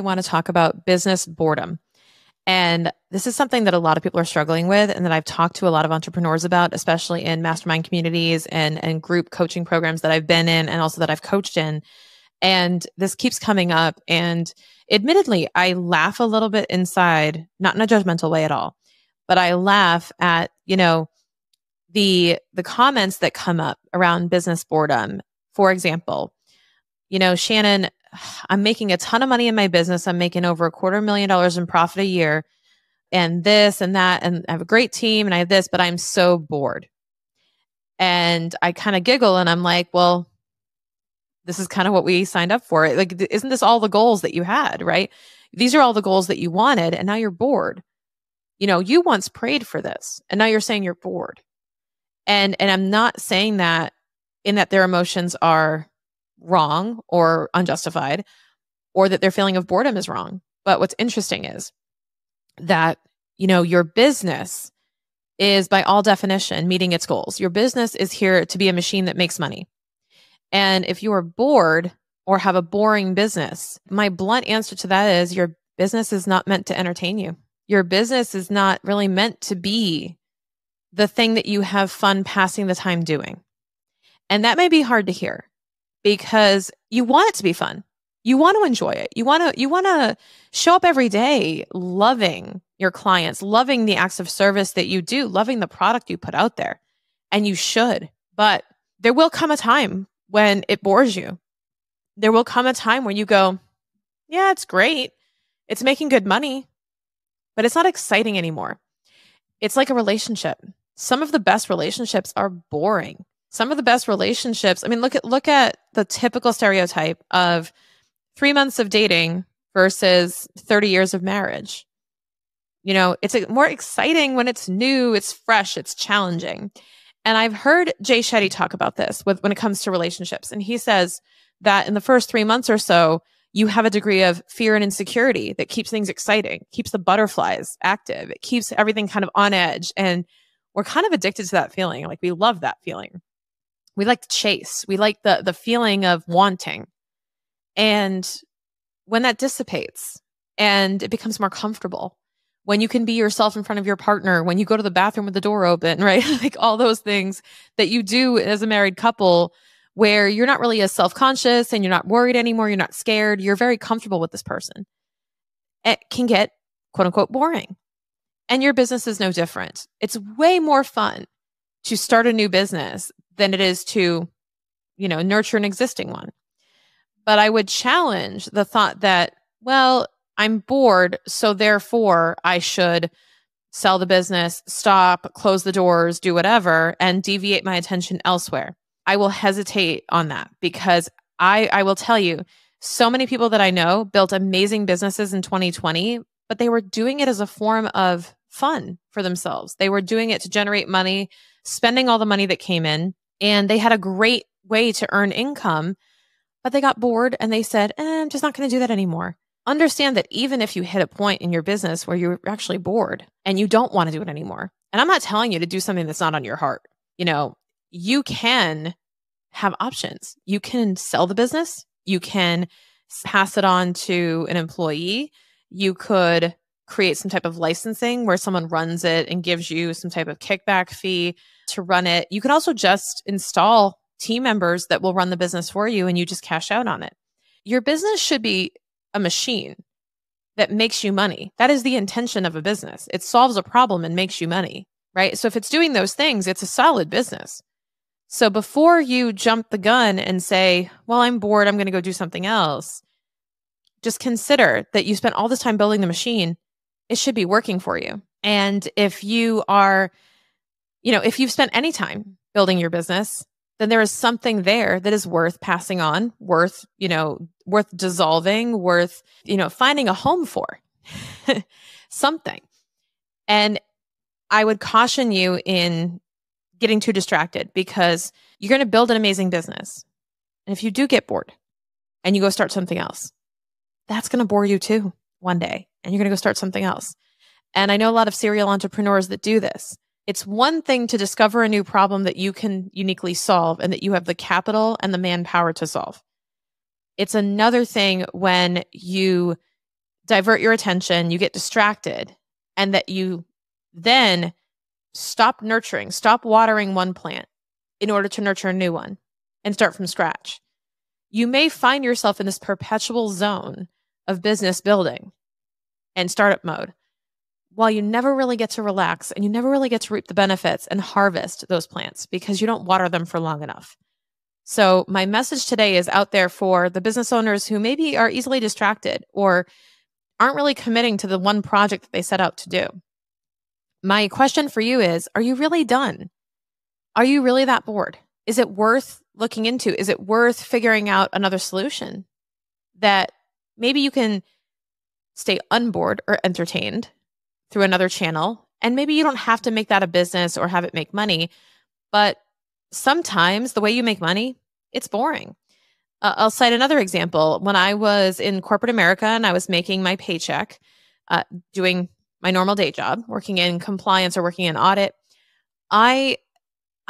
I want to talk about business boredom. And this is something that a lot of people are struggling with and that I've talked to a lot of entrepreneurs about, especially in mastermind communities and group coaching programs that I've been in and also that I've coached in. And this keeps coming up. And admittedly, I laugh a little bit inside, not in a judgmental way at all, but I laugh at, the comments that come up around business boredom. For example, Shannon, I'm making a ton of money in my business. I'm making over $250,000 in profit a year and this and that. And I have a great team and I have this, but I'm so bored. And I kind of giggle and I'm like, well, this is kind of what we signed up for. Like, isn't this all the goals that you had, right? These are all the goals that you wanted and now you're bored. You once prayed for this and now you're saying you're bored. And I'm not saying that in that their emotions are wrong or unjustified or that their feeling of boredom is wrong. But what's interesting is that, your business is by all definition meeting its goals. Your business is here to be a machine that makes money. And if you are bored or have a boring business, my blunt answer to that is your business is not meant to entertain you. Your business is not really meant to be the thing that you have fun passing the time doing. And that may be hard to hear because you want it to be fun. You want to enjoy it. You want to show up every day loving your clients, loving the acts of service that you do, loving the product you put out there. And you should. But there will come a time when it bores you. There will come a time when you go, yeah, it's great. It's making good money, but it's not exciting anymore. It's like a relationship. Some of the best relationships are boring. Some of the best relationships, look at the typical stereotype of 3 months of dating versus 30 years of marriage. It's more exciting when it's new, it's fresh, it's challenging. And I've heard Jay Shetty talk about this when it comes to relationships. And he says that in the first 3 months or so, you have a degree of fear and insecurity that keeps things exciting, keeps the butterflies active. It keeps everything kind of on edge. And we're kind of addicted to that feeling. Like we love that feeling. We like to chase. We like the feeling of wanting. And when that dissipates and it becomes more comfortable, when you can be yourself in front of your partner, when you go to the bathroom with the door open, right? Like all those things that you do as a married couple where you're not really as self-conscious and you're not worried anymore. You're not scared. You're very comfortable with this person. It can get quote unquote boring. And your business is no different. It's way more fun to start a new business than it is to, nurture an existing one. But I would challenge the thought that, well, I'm bored, so therefore I should sell the business, stop, close the doors, do whatever, and deviate my attention elsewhere. I will hesitate on that because I will tell you, so many people that I know built amazing businesses in 2020, but they were doing it as a form of fun for themselves. They were doing it to generate money, spending all the money that came in, and they had a great way to earn income, but they got bored and they said, I'm just not going to do that anymore. Understand that even if you hit a point in your business where you're actually bored and you don't want to do it anymore, and I'm not telling you to do something that's not on your heart, you can have options. You can sell the business. You can pass it on to an employee. You could create some type of licensing where someone runs it and gives you some type of kickback fee to run it. You can also just install team members that will run the business for you and you just cash out on it. Your business should be a machine that makes you money. That is the intention of a business. It solves a problem and makes you money, right? So if it's doing those things, it's a solid business. So before you jump the gun and say, well, I'm bored, I'm going to go do something else, just consider that you spent all this time building the machine. It should be working for you. And if you are, if you've spent any time building your business, then there is something there that is worth passing on, worth dissolving, worth, finding a home for something. And I would caution you in getting too distracted because you're going to build an amazing business. And if you do get bored and you go start something else, that's going to bore you too one day. And you're going to go start something else. And I know a lot of serial entrepreneurs that do this. It's one thing to discover a new problem that you can uniquely solve and that you have the capital and the manpower to solve. It's another thing when you divert your attention, you get distracted, and that you then stop nurturing, stop watering one plant in order to nurture a new one and start from scratch. You may find yourself in this perpetual zone of business building and startup mode while you never really get to relax and you never really get to reap the benefits and harvest those plants because you don't water them for long enough. So my message today is out there for the business owners who maybe are easily distracted or aren't really committing to the one project that they set out to do. My question for you is, are you really done? Are you really that bored? Is it worth looking into? Is it worth figuring out another solution that maybe you can stay unbored or entertained through another channel? And maybe you don't have to make that a business or have it make money, but sometimes the way you make money, it's boring. I'll cite another example. When I was in corporate America and I was making my paycheck, doing my normal day job, working in compliance or working in audit, I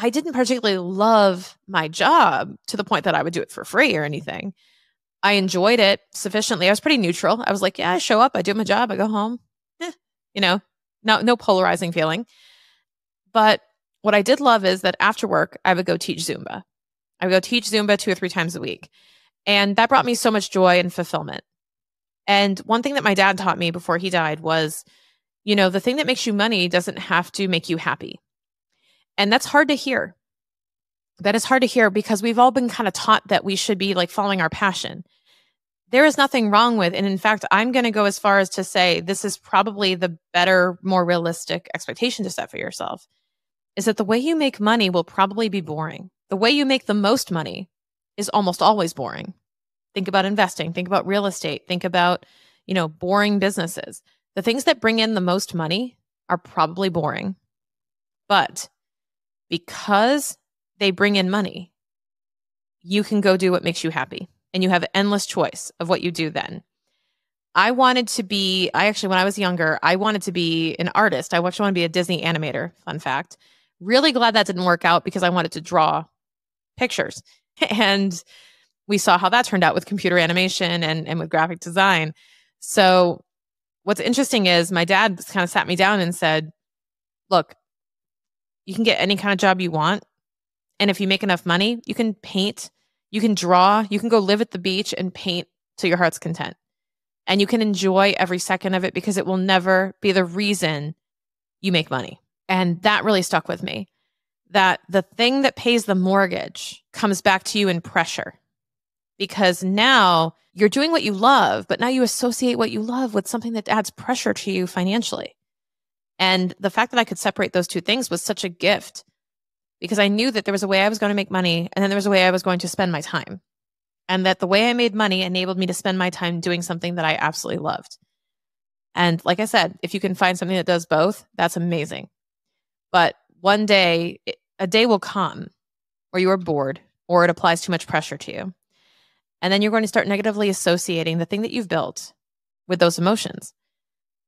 didn't particularly love my job to the point that I would do it for free or anything. I enjoyed it sufficiently. I was pretty neutral. I was like, yeah, I show up, I do my job, I go home. No polarizing feeling. But what I did love is that after work, I would go teach Zumba. I would go teach Zumba 2 or 3 times a week. And that brought me so much joy and fulfillment. And one thing that my dad taught me before he died was, the thing that makes you money doesn't have to make you happy. And that's hard to hear. That is hard to hear because we've all been kind of taught that we should be like following our passion. There is nothing wrong with, and in fact, I'm going to go as far as to say this is probably the better, more realistic expectation to set for yourself, is that the way you make money will probably be boring. The way you make the most money is almost always boring. Think about investing, think about real estate, think about, boring businesses. The things that bring in the most money are probably boring. But because they bring in money, you can go do what makes you happy. And you have endless choice of what you do then. When I was younger, I wanted to be an artist. I actually wanted to be a Disney animator, fun fact. Really glad that didn't work out because I wanted to draw pictures. And we saw how that turned out with computer animation and with graphic design. So what's interesting is my dad kind of sat me down and said, look, you can get any kind of job you want. And if you make enough money, you can paint, you can draw, you can go live at the beach and paint to your heart's content. And you can enjoy every second of it because it will never be the reason you make money. And that really stuck with me, that the thing that pays the mortgage comes back to you in pressure. Because now you're doing what you love, but now you associate what you love with something that adds pressure to you financially. And the fact that I could separate those two things was such a gift because I knew that there was a way I was going to make money and then there was a way I was going to spend my time. And that the way I made money enabled me to spend my time doing something that I absolutely loved. And like I said, if you can find something that does both, that's amazing. But one day, a day will come where you are bored or it applies too much pressure to you. And then you're going to start negatively associating the thing that you've built with those emotions.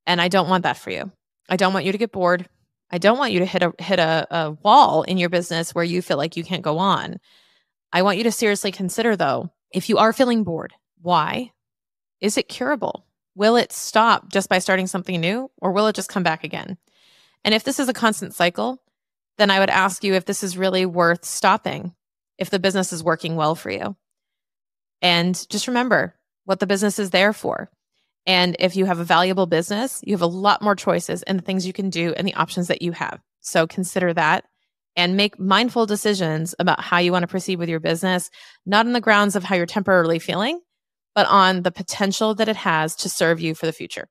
And I don't want that for you. I don't want you to get bored. I don't want you to hit a wall in your business where you feel like you can't go on. I want you to seriously consider, though, if you are feeling bored, why? Is it curable? Will it stop just by starting something new, or will it just come back again? And if this is a constant cycle, then I would ask you if this is really worth stopping, if the business is working well for you. And just remember what the business is there for. And if you have a valuable business, you have a lot more choices in the things you can do and the options that you have. So consider that and make mindful decisions about how you want to proceed with your business, not on the grounds of how you're temporarily feeling, but on the potential that it has to serve you for the future.